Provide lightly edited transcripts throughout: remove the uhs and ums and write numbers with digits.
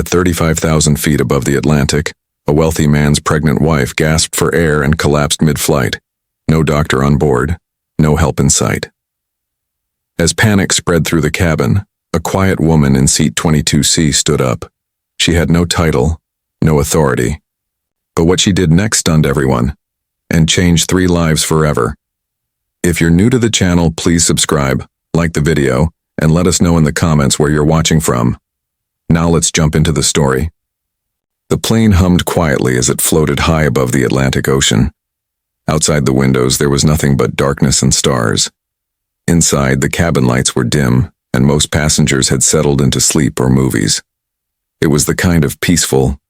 At 35,000 feet above the Atlantic, a wealthy man's pregnant wife gasped for air and collapsed mid-flight. No doctor on board, no help in sight. As panic spread through the cabin, a quiet woman in seat 22C stood up. She had no title, no authority. But what she did next stunned everyone, and changed 3 lives forever. If you're new to the channel, please subscribe, like the video, and let us know in the comments where you're watching from. Now let's jump into the story. The plane hummed quietly as it floated high above the Atlantic Ocean. Outside the windows there was nothing but darkness and stars. Inside, the cabin lights were dim, and most passengers had settled into sleep or movies. It was the kind of peaceful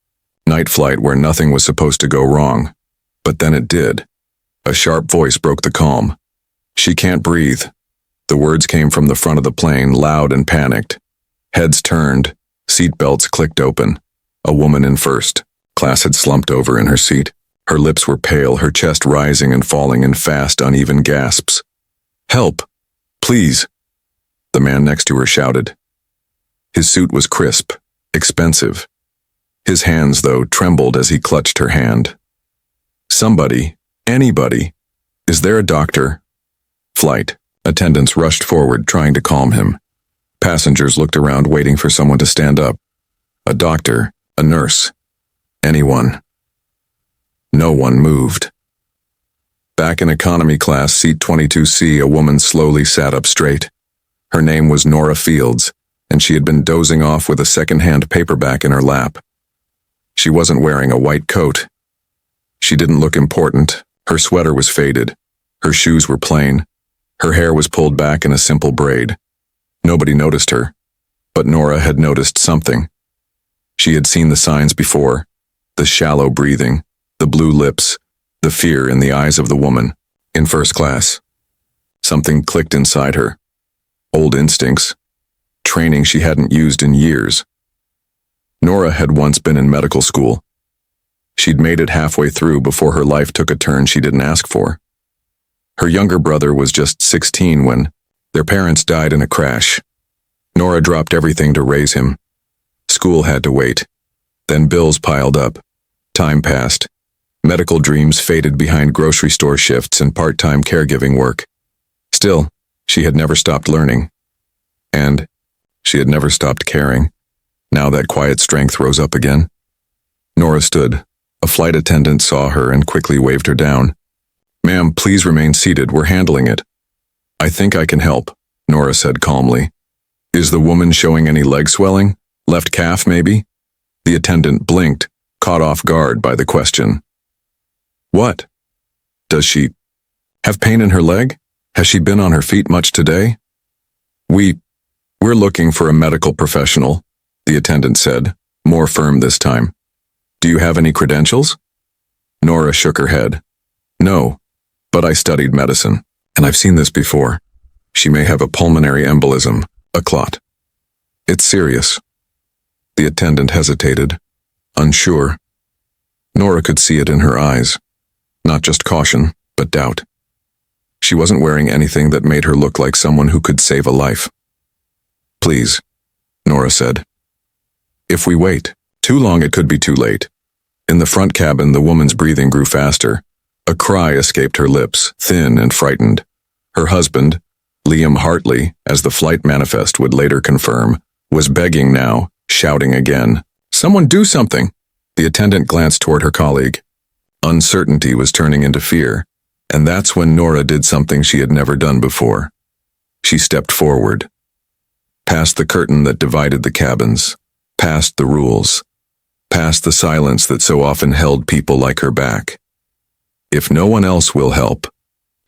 night flight where nothing was supposed to go wrong. But then it did. A sharp voice broke the calm. "She can't breathe." The words came from the front of the plane, loud and panicked. Heads turned, seatbelts clicked open. A woman in first class had slumped over in her seat. Her lips were pale, her chest rising and falling in fast, uneven gasps. "Help! Please!" the man next to her shouted. His suit was crisp, expensive. His hands, though, trembled as he clutched her hand. "Somebody, anybody, is there a doctor?" Flight attendants rushed forward, trying to calm him. Passengers looked around, waiting for someone to stand up. A doctor, a nurse, anyone. No one moved. Back in economy class, seat 22C, a woman slowly sat up straight. Her name was Nora Fields, and she had been dozing off with a second-hand paperback in her lap. She wasn't wearing a white coat. She didn't look important. Her sweater was faded. Her shoes were plain. Her hair was pulled back in a simple braid. Nobody noticed her, but Nora had noticed something. She had seen the signs before: the shallow breathing, the blue lips, the fear in the eyes of the woman in first class. Something clicked inside her. Old instincts, training she hadn't used in years. Nora had once been in medical school. She'd made it halfway through before her life took a turn she didn't ask for. Her younger brother was just 16 when their parents died in a crash. Nora dropped everything to raise him. School had to wait. Then bills piled up. Time passed. Medical dreams faded behind grocery store shifts and part-time caregiving work. Still, she had never stopped learning. And she had never stopped caring. Now that quiet strength rose up again. Nora stood. A flight attendant saw her and quickly waved her down. "Ma'am, please remain seated. We're handling it." "I think I can help," Nora said calmly. "Is the woman showing any leg swelling? Left calf, maybe?" The attendant blinked, caught off guard by the question. "What? Does she have pain in her leg? Has she been on her feet much today?" We're looking for a medical professional," the attendant said, more firm this time. "Do you have any credentials?" Nora shook her head. "No, but I studied medicine, and I've seen this before. She may have a pulmonary embolism, a clot. It's serious." The attendant hesitated, unsure. Nora could see it in her eyes. Not just caution, but doubt. She wasn't wearing anything that made her look like someone who could save a life. "Please," Nora said. "If we wait too long, it could be too late." In the front cabin, the woman's breathing grew faster. A cry escaped her lips, thin and frightened. Her husband, Liam Hartley, as the flight manifest would later confirm, was begging now, shouting again. "Someone do something!" The attendant glanced toward her colleague. Uncertainty was turning into fear, and that's when Nora did something she had never done before. She stepped forward, past the curtain that divided the cabins, past the rules, past the silence that so often held people like her back. "If no one else will help,"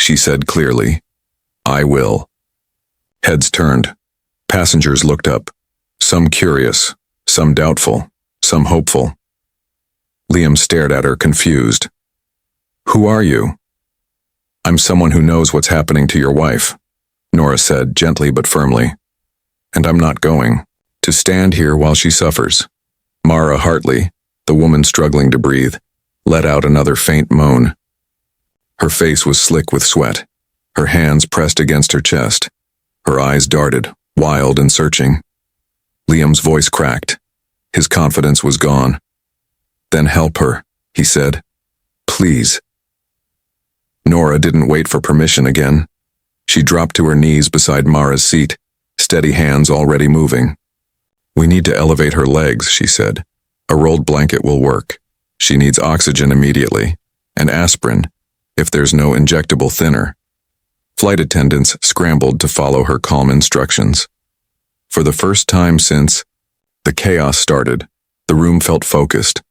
she said clearly, "I will." Heads turned. Passengers looked up, some curious, some doubtful, some hopeful. Liam stared at her, confused. "Who are you?" "I'm someone who knows what's happening to your wife," Nora said gently but firmly. "And I'm not going to stand here while she suffers." Mara Hartley, the woman struggling to breathe, let out another faint moan. Her face was slick with sweat, her hands pressed against her chest. Her eyes darted, wild and searching. Liam's voice cracked. His confidence was gone. Then help her, he said. Please. Nora didn't wait for permission again. She dropped to her knees beside Mara's seat, steady hands already moving. We need to elevate her legs, she said. A rolled blanket will work. She needs oxygen immediately, and aspirin, if there's no injectable thinner. Flight attendants scrambled to follow her calm instructions. For the first time since the chaos started, the room felt focused,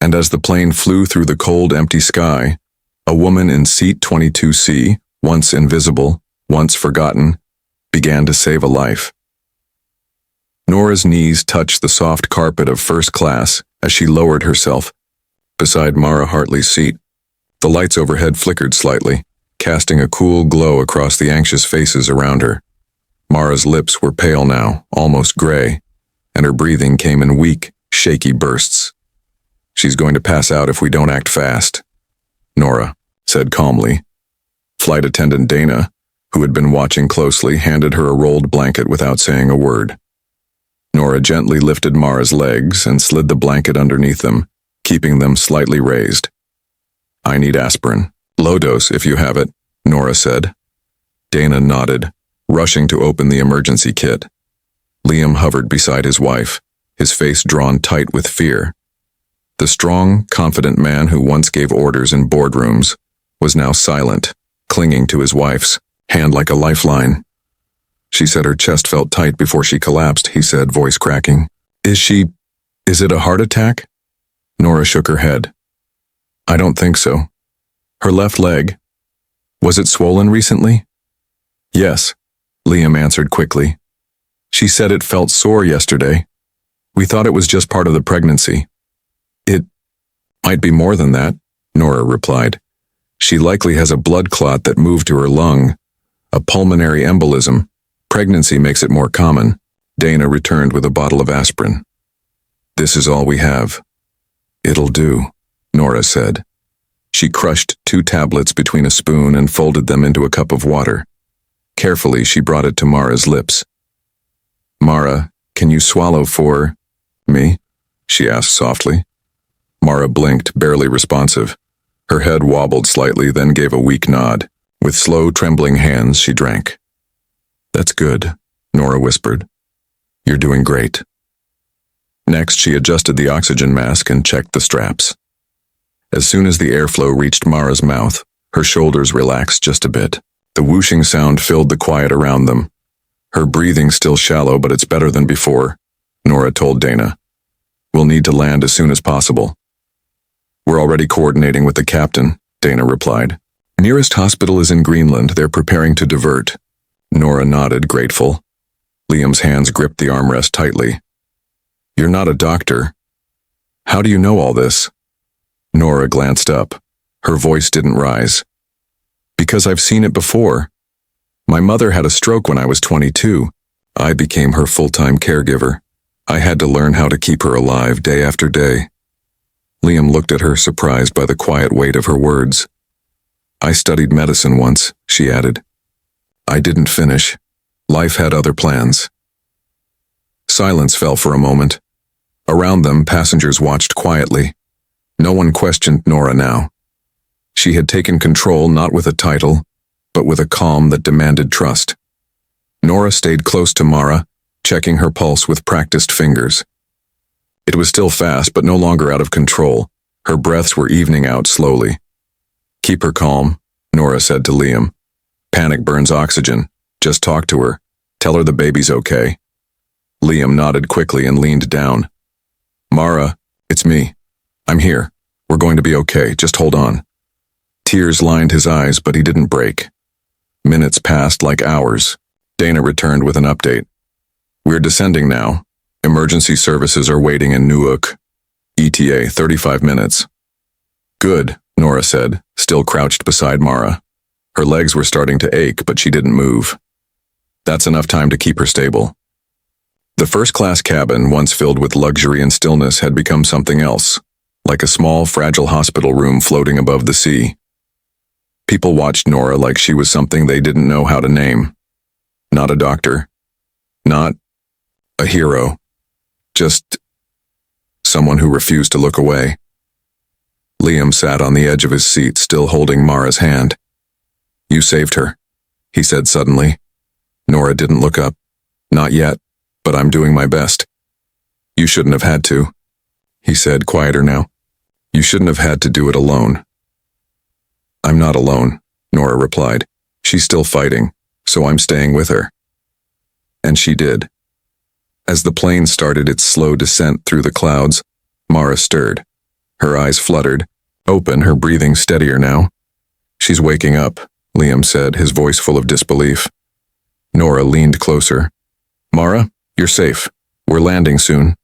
and as the plane flew through the cold, empty sky, a woman in seat 22C, once invisible, once forgotten, began to save a life. Nora's knees touched the soft carpet of first class as she lowered herself beside Mara Hartley's seat. The lights overhead flickered slightly, casting a cool glow across the anxious faces around her. Mara's lips were pale now, almost gray, and her breathing came in weak, shaky bursts. She's going to pass out if we don't act fast, Nora said calmly. Flight attendant Dana, who had been watching closely, handed her a rolled blanket without saying a word. Nora gently lifted Mara's legs and slid the blanket underneath them, keeping them slightly raised. I need aspirin. Low dose, if you have it, Nora said. Dana nodded, rushing to open the emergency kit. Liam hovered beside his wife, his face drawn tight with fear. The strong, confident man who once gave orders in boardrooms was now silent, clinging to his wife's hand like a lifeline. She said her chest felt tight before she collapsed, he said, voice cracking. Is it a heart attack? Nora shook her head. I don't think so. Her left leg. Was it swollen recently? Yes, Liam answered quickly. She said it felt sore yesterday. We thought it was just part of the pregnancy. It might be more than that, Nora replied. She likely has a blood clot that moved to her lung, a pulmonary embolism. Pregnancy makes it more common. Dana returned with a bottle of aspirin. This is all we have. It'll do, Nora said. She crushed 2 tablets between a spoon and folded them into a cup of water. Carefully, she brought it to Mara's lips. Mara, can you swallow for me? She asked softly. Mara blinked, barely responsive. Her head wobbled slightly, then gave a weak nod. With slow, trembling hands, she drank. That's good, Nora whispered. You're doing great. Next, she adjusted the oxygen mask and checked the straps. As soon as the airflow reached Mara's mouth, her shoulders relaxed just a bit. The whooshing sound filled the quiet around them. Her breathing still shallow, but it's better than before, Nora told Dana. We'll need to land as soon as possible. We're already coordinating with the captain, Dana replied. Nearest hospital is in Greenland. They're preparing to divert. Nora nodded, grateful. Liam's hands gripped the armrest tightly. You're not a doctor. How do you know all this? Nora glanced up. Her voice didn't rise. Because I've seen it before. My mother had a stroke when I was 22. I became her full-time caregiver. I had to learn how to keep her alive day after day. Liam looked at her, surprised by the quiet weight of her words. I studied medicine once, she added. I didn't finish. Life had other plans. Silence fell for a moment. Around them, passengers watched quietly. No one questioned Nora now. She had taken control not with a title, but with a calm that demanded trust. Nora stayed close to Mara, checking her pulse with practiced fingers. It was still fast, but no longer out of control. Her breaths were evening out slowly. Keep her calm, Nora said to Liam. Panic burns oxygen. Just talk to her. Tell her the baby's okay. Liam nodded quickly and leaned down. Mara, it's me. I'm here. We're going to be okay. Just hold on. Tears lined his eyes, but he didn't break. Minutes passed like hours. Dana returned with an update. We're descending now. Emergency services are waiting in Nuuk. ETA 35 minutes. Good, Nora said, still crouched beside Mara. Her legs were starting to ache, but she didn't move. That's enough time to keep her stable. The first-class cabin, once filled with luxury and stillness, had become something else, like a small, fragile hospital room floating above the sea. People watched Nora like she was something they didn't know how to name. Not a doctor. Not a hero. Just someone who refused to look away. Liam sat on the edge of his seat, still holding Mara's hand. "You saved her," he said suddenly. Nora didn't look up. "Not yet, but I'm doing my best." "You shouldn't have had to," he said, quieter now. "You shouldn't have had to do it alone." "I'm not alone," Nora replied. "She's still fighting, so I'm staying with her." And she did. As the plane started its slow descent through the clouds, Mara stirred. Her eyes fluttered, open, her breathing steadier now. "She's waking up," Liam said, his voice full of disbelief. Nora leaned closer. "Mara, you're safe. We're landing soon."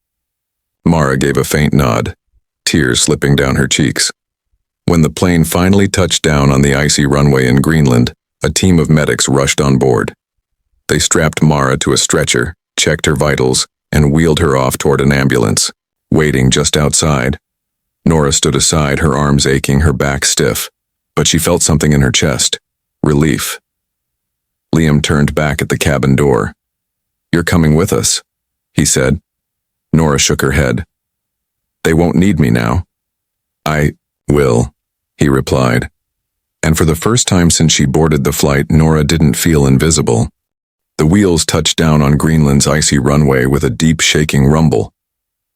Mara gave a faint nod, tears slipping down her cheeks. When the plane finally touched down on the icy runway in Greenland, a team of medics rushed on board. They strapped Mara to a stretcher, checked her vitals, and wheeled her off toward an ambulance, waiting just outside. Nora stood aside, her arms aching, her back stiff, but she felt something in her chest. Relief. Liam turned back at the cabin door. "You're coming with us," he said. Nora shook her head. "They won't need me now." "I will," he replied. And for the first time since she boarded the flight, Nora didn't feel invisible. The wheels touched down on Greenland's icy runway with a deep shaking rumble.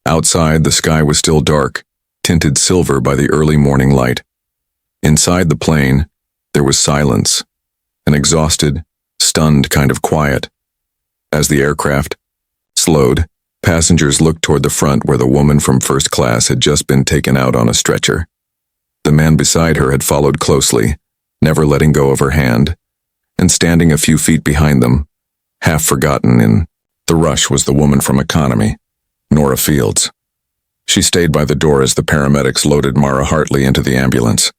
Outside, the sky was still dark, tinted silver by the early morning light. Inside the plane, there was silence, an exhausted, stunned kind of quiet. As the aircraft slowed, passengers looked toward the front where the woman from first class had just been taken out on a stretcher. The man beside her had followed closely, never letting go of her hand, and standing a few feet behind them, half forgotten in the rush, was the woman from economy, Nora Fields. She stayed by the door as the paramedics loaded Mara Hartley into the ambulance.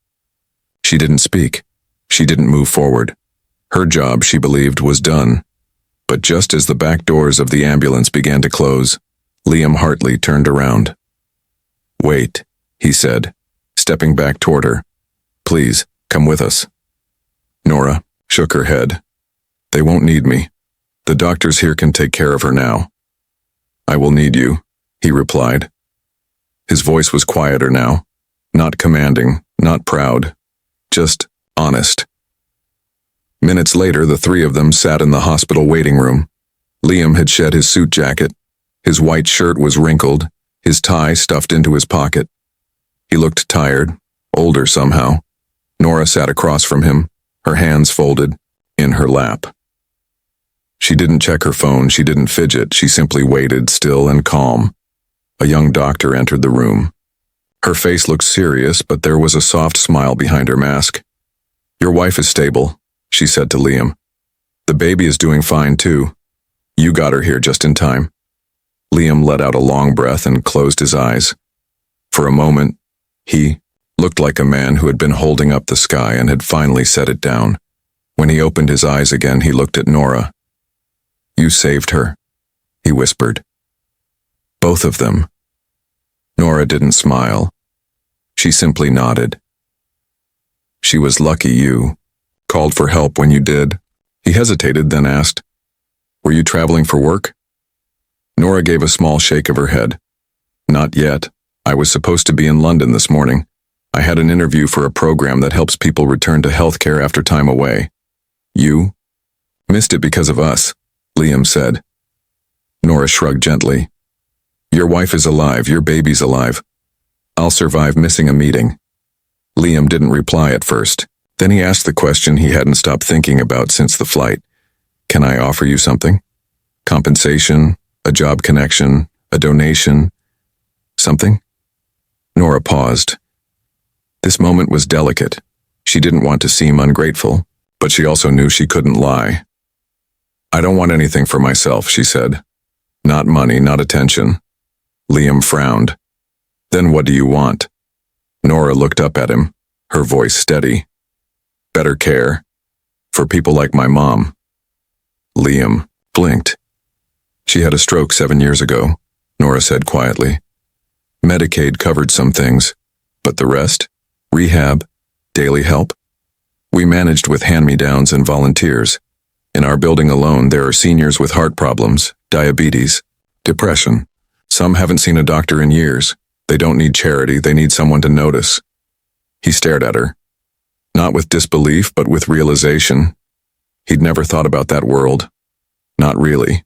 She didn't speak. She didn't move forward. Her job, she believed, was done. But just as the back doors of the ambulance began to close, Liam Hartley turned around. "Wait," he said, stepping back toward her. "Please, come with us." Nora shook her head. "They won't need me. The doctors here can take care of her now." "I will need you," he replied. His voice was quieter now, not commanding, not proud, just honest. Minutes later, the three of them sat in the hospital waiting room. Liam had shed his suit jacket. His white shirt was wrinkled, his tie stuffed into his pocket. He looked tired, older somehow. Nora sat across from him, her hands folded, in her lap. She didn't check her phone, she didn't fidget, she simply waited, still and calm. A young doctor entered the room. Her face looked serious, but there was a soft smile behind her mask. "Your wife is stable," she said to Liam. "The baby is doing fine too. You got her here just in time." Liam let out a long breath and closed his eyes. For a moment, he looked like a man who had been holding up the sky and had finally set it down. When he opened his eyes again, he looked at Nora. "You saved her," he whispered. "Both of them." Nora didn't smile. She simply nodded. "She was lucky you called for help when you did." He hesitated, then asked, "Were you traveling for work?" Nora gave a small shake of her head. "Not yet. I was supposed to be in London this morning. I had an interview for a program that helps people return to healthcare after time away." "You missed it because of us," Liam said. Nora shrugged gently. "Your wife is alive, your baby's alive. I'll survive missing a meeting." Liam didn't reply at first. Then he asked the question he hadn't stopped thinking about since the flight. "Can I offer you something? Compensation, a job connection, a donation, something?" Nora paused. This moment was delicate. She didn't want to seem ungrateful, but she also knew she couldn't lie. "I don't want anything for myself," she said. "Not money, not attention." Liam frowned. "Then what do you want?" Nora looked up at him, her voice steady. "Better care. For people like my mom." Liam blinked. "She had a stroke 7 years ago," Nora said quietly. "Medicaid covered some things, but the rest? Rehab? Daily help? We managed with hand-me-downs and volunteers. In our building alone, there are seniors with heart problems, diabetes, depression. Some haven't seen a doctor in years. They don't need charity, they need someone to notice. He stared at her. Not with disbelief, but with realization. He'd never thought about that world. Not really.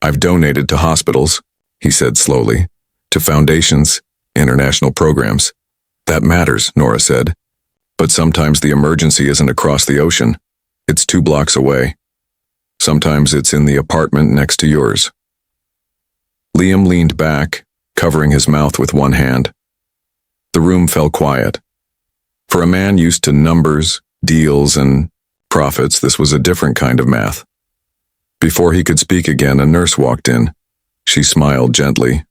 I've donated to hospitals, he said slowly, to foundations, international programs. That matters, Nora said. But sometimes the emergency isn't across the ocean. It's 2 blocks away. Sometimes it's in the apartment next to yours. Liam leaned back, covering his mouth with one hand. The room fell quiet. For a man used to numbers, deals, and profits, this was a different kind of math. Before he could speak again, a nurse walked in. She smiled gently.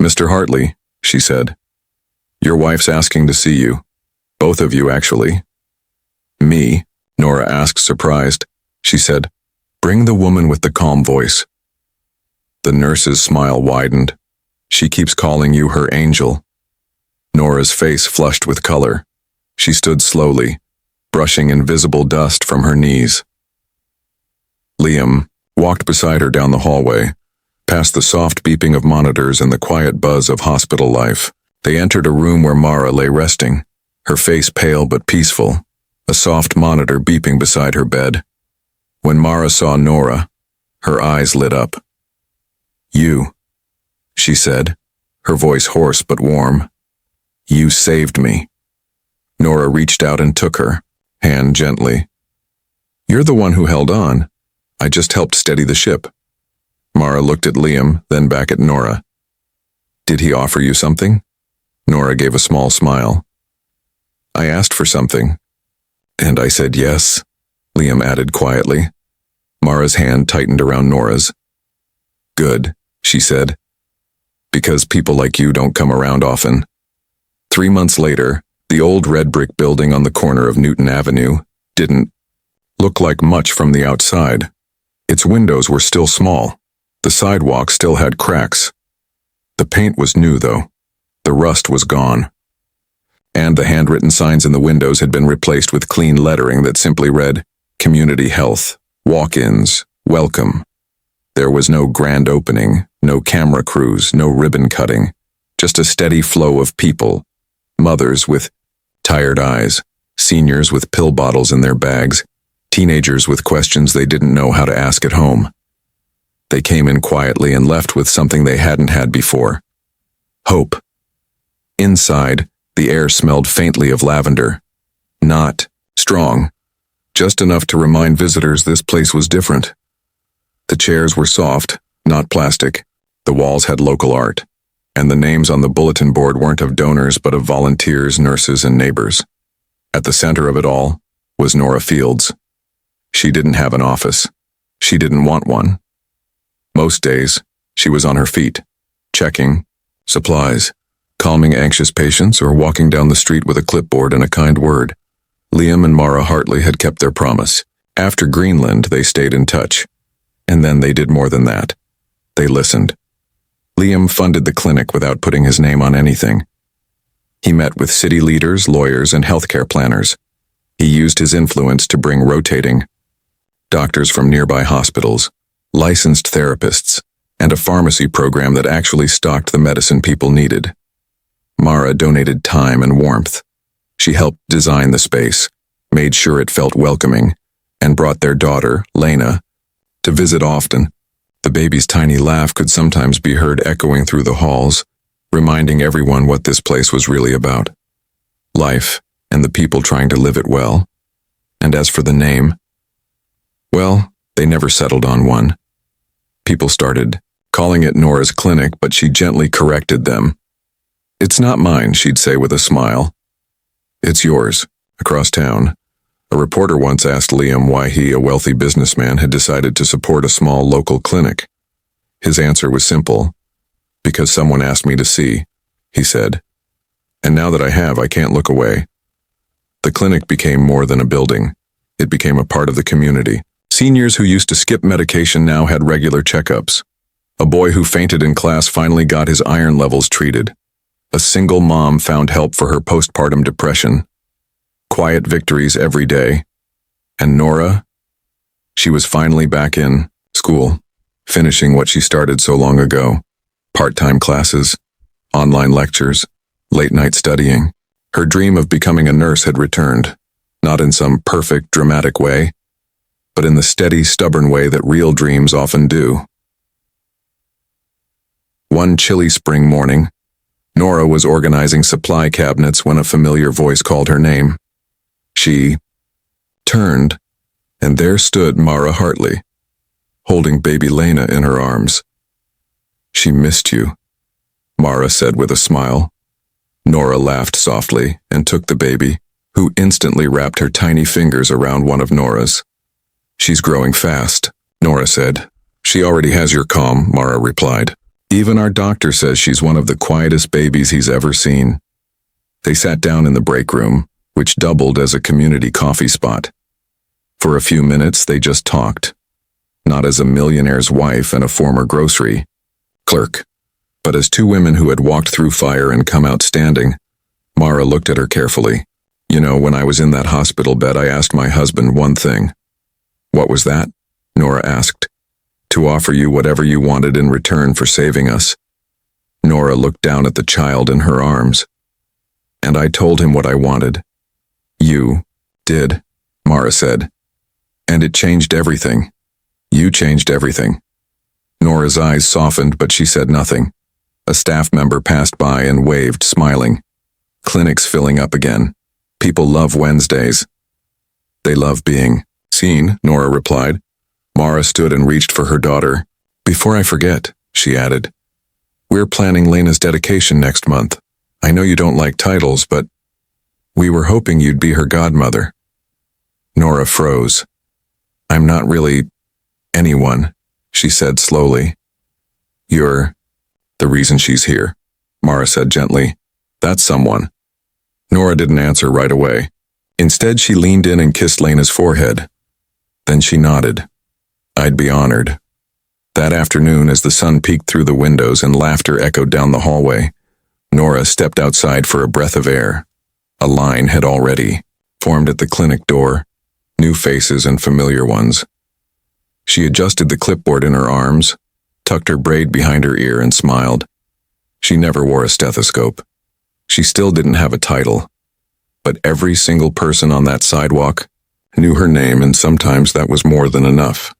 "Mr. Hartley," she said. "Your wife's asking to see you. Both of you, actually." "Me?" Nora asked, surprised. She said, "Bring the woman with the calm voice." The nurse's smile widened. "She keeps calling you her angel." Nora's face flushed with color. She stood slowly, brushing invisible dust from her knees. Liam walked beside her down the hallway, past the soft beeping of monitors and the quiet buzz of hospital life. They entered a room where Mara lay resting, her face pale but peaceful, a soft monitor beeping beside her bed. When Mara saw Nora, her eyes lit up. "You," she said, her voice hoarse but warm. "You saved me." Nora reached out and took her hand gently. "You're the one who held on. I just helped steady the ship." Mara looked at Liam, then back at Nora. "Did he offer you something?" Nora gave a small smile. "I asked for something, and I said yes," Liam added quietly. Mara's hand tightened around Nora's. "Good," she said, "because people like you don't come around often." 3 months later, the old red brick building on the corner of Newton Avenue didn't look like much from the outside. Its windows were still small. The sidewalk still had cracks. The paint was new, though. The rust was gone. And the handwritten signs in the windows had been replaced with clean lettering that simply read, "Community Health, Walk-ins, Welcome." There was no grand opening, no camera crews, no ribbon cutting, just a steady flow of people, mothers with tired eyes, seniors with pill bottles in their bags, teenagers with questions they didn't know how to ask at home. They came in quietly and left with something they hadn't had before: hope. Inside, the air smelled faintly of lavender. Not strong, just enough to remind visitors this place was different. The chairs were soft, not plastic. The walls had local art, and the names on the bulletin board weren't of donors but of volunteers, nurses, and neighbors. At the center of it all was Nora Fields. She didn't have an office. She didn't want one. Most days, she was on her feet, checking supplies, calming anxious patients, or walking down the street with a clipboard and a kind word. Liam and Mara Hartley had kept their promise. After Greenland, they stayed in touch. And then they did more than that. They listened. Liam funded the clinic without putting his name on anything. He met with city leaders, lawyers, and healthcare planners. He used his influence to bring rotating doctors from nearby hospitals, licensed therapists, and a pharmacy program that actually stocked the medicine people needed. Mara donated time and warmth. She helped design the space, made sure it felt welcoming, and brought their daughter, Lena, to visit often. The baby's tiny laugh could sometimes be heard echoing through the halls, reminding everyone what this place was really about: life and the people trying to live it well. And as for the name, well, they never settled on one. People started calling it Nora's Clinic, but she gently corrected them. "It's not mine," she'd say with a smile. "It's yours, across town." A reporter once asked Liam why he, a wealthy businessman, had decided to support a small local clinic. His answer was simple: "Because someone asked me to see," he said. "And now that I have, I can't look away." The clinic became more than a building. It became a part of the community. Seniors who used to skip medication now had regular checkups. A boy who fainted in class finally got his iron levels treated. A single mom found help for her postpartum depression. Quiet victories every day. And Nora? She was finally back in school, finishing what she started so long ago. Part-time classes, online lectures, late-night studying. Her dream of becoming a nurse had returned, not in some perfect, dramatic way, but in the steady, stubborn way that real dreams often do. One chilly spring morning, Nora was organizing supply cabinets when a familiar voice called her name. She turned, and there stood Mara Hartley, holding baby Lena in her arms. "She missed you," Mara said with a smile. Nora laughed softly and took the baby, who instantly wrapped her tiny fingers around one of Nora's. "She's growing fast," Nora said. "She already has your calm," Mara replied. "Even our doctor says she's one of the quietest babies he's ever seen." They sat down in the break room, which doubled as a community coffee spot. For a few minutes, they just talked, not as a millionaire's wife and a former grocery clerk, but as two women who had walked through fire and come out standing. Mara looked at her carefully. "You know, when I was in that hospital bed, I asked my husband one thing." "What was that?" Nora asked. "To offer you whatever you wanted in return for saving us." Nora looked down at the child in her arms. "And I told him what I wanted." "You did," Mara said. "And it changed everything. You changed everything." Nora's eyes softened, but she said nothing. A staff member passed by and waved, smiling. "Clinics filling up again. People love Wednesdays." "They love being seen," Nora replied. Mara stood and reached for her daughter. "Before I forget," she added, "we're planning Lena's dedication next month. I know you don't like titles, but we were hoping you'd be her godmother." Nora froze. "I'm not really anyone," she said slowly. "You're the reason she's here," Mara said gently. "That's someone." Nora didn't answer right away. Instead, she leaned in and kissed Lena's forehead. Then she nodded. "I'd be honored." That afternoon, as the sun peeked through the windows and laughter echoed down the hallway, Nora stepped outside for a breath of air. A line had already formed at the clinic door, new faces and familiar ones. She adjusted the clipboard in her arms, tucked her braid behind her ear, and smiled. She never wore a stethoscope. She still didn't have a title. But every single person on that sidewalk knew her name, and sometimes that was more than enough.